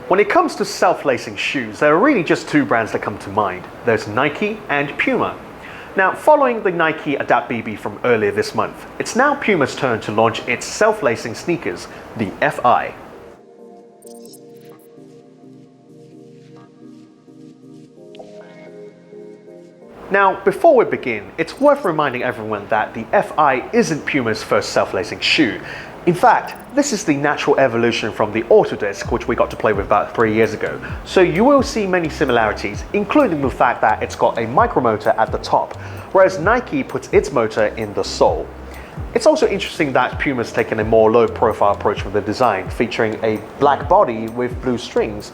When it comes to self-lacing shoes, there are really just two brands that come to mind. There's Nike and Puma. Now, following the Nike Adapt BB from earlier this month, it's now Puma's turn to launch its self-lacing sneakers, the FI. Now, before we begin, it's worth reminding everyone that the FI isn't Puma's first self-lacing shoe. In fact, this is the natural evolution from the Autodisc, which we got to play with about 3 years ago. So you will see many similarities, including the fact that it's got a micromotor at the top, whereas Nike puts its motor in the sole. It's also interesting that Puma's taken a more low-profile approach with the design, featuring a black body with blue strings.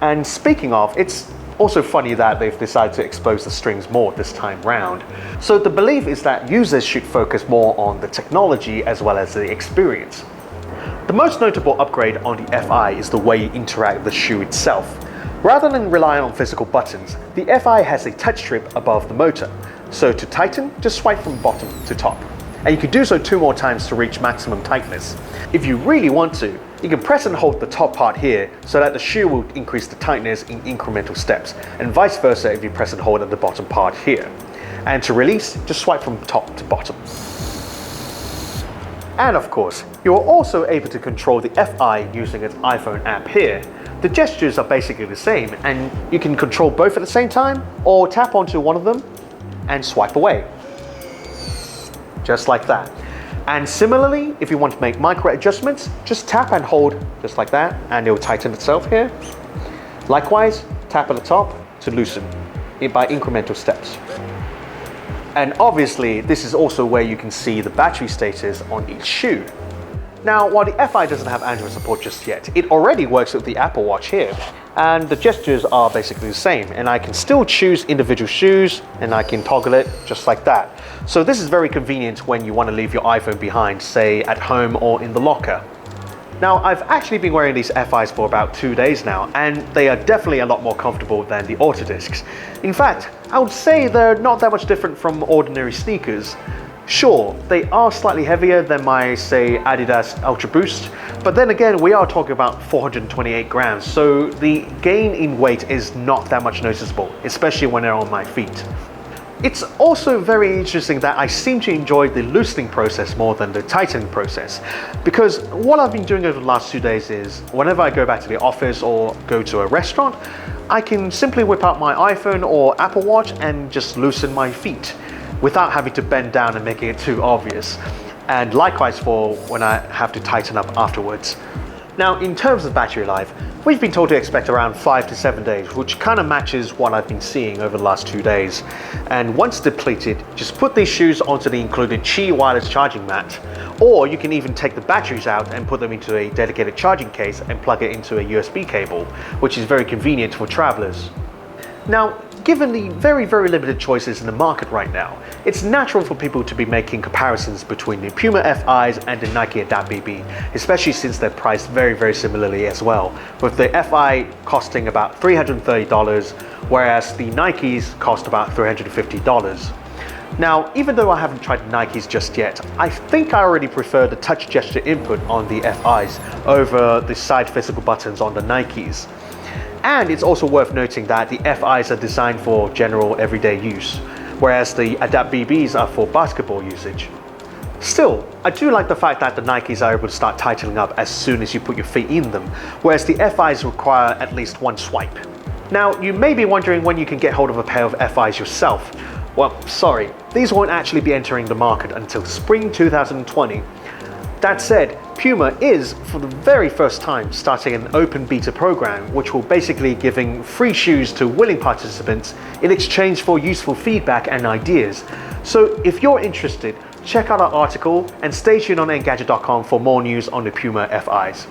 And speaking of, it's also funny that they've decided to expose the strings more this time round. So the belief is that users should focus more on the technology as well as the experience. The most notable upgrade on the FI is the way you interact with the shoe itself. Rather than relying on physical buttons, the FI has a touch strip above the motor. So to tighten, just swipe from bottom to top. And you can do so 2 more times to reach maximum tightness. If you really want to, you can press and hold the top part here so that the shoe will increase the tightness in incremental steps, and vice versa if you press and hold at the bottom part here. And to release, just swipe from top to bottom. And of course, you are also able to control the FI using its iPhone app here. The gestures are basically the same, and you can control both at the same time, or tap onto one of them and swipe away. Just like that. And similarly, if you want to make micro adjustments, just tap and hold just like that, and it will tighten itself here. Likewise, tap at the top to loosen it by incremental steps. And obviously, this is also where you can see the battery status on each shoe. Now, while the FI doesn't have Android support just yet, it already works with the Apple Watch here. And the gestures are basically the same, and I can still choose individual shoes, and I can toggle it just like that. So this is very convenient when you want to leave your iPhone behind, say at home or in the locker. Now, I've actually been wearing these FIs for about 2 days now, and they are definitely a lot more comfortable than the Autodiscs. In fact, I would say they're not that much different from ordinary sneakers. Sure, they are slightly heavier than my, say, Adidas Ultra Boost, but then again, we are talking about 428 grams, so the gain in weight is not that much noticeable, especially when they're on my feet. It's also very interesting that I seem to enjoy the loosening process more than the tightening process, because what I've been doing over the last 2 days is, whenever I go back to the office or go to a restaurant, I can simply whip out my iPhone or Apple Watch and just loosen my feet, without having to bend down and making it too obvious. And likewise for when I have to tighten up afterwards. Now, in terms of battery life, we've been told to expect around 5 to 7 days, which kind of matches what I've been seeing over the last 2 days. And once depleted, just put these shoes onto the included Qi wireless charging mat, or you can even take the batteries out and put them into a dedicated charging case and plug it into a USB cable, which is very convenient for travelers. Now, given the very limited choices in the market right now, it's natural for people to be making comparisons between the Puma FIs and the Nike Adapt BB, especially since they're priced very similarly as well, with the FI costing about $330, whereas the Nikes cost about $350. Now, even though I haven't tried Nikes just yet, I think I already prefer the touch gesture input on the FIs over the side physical buttons on the Nikes. And it's also worth noting that the FIs are designed for general everyday use, whereas the Adapt BBs are for basketball usage. Still, I do like the fact that the Nikes are able to start tightening up as soon as you put your feet in them, whereas the FIs require at least one swipe. Now, you may be wondering when you can get hold of a pair of FIs yourself. Well, sorry, these won't actually be entering the market until spring 2020. That said, Puma is, for the very first time, starting an open beta program, which will basically giving free shoes to willing participants in exchange for useful feedback and ideas. So if you're interested, check out our article and stay tuned on Engadget.com for more news on the Puma FIs.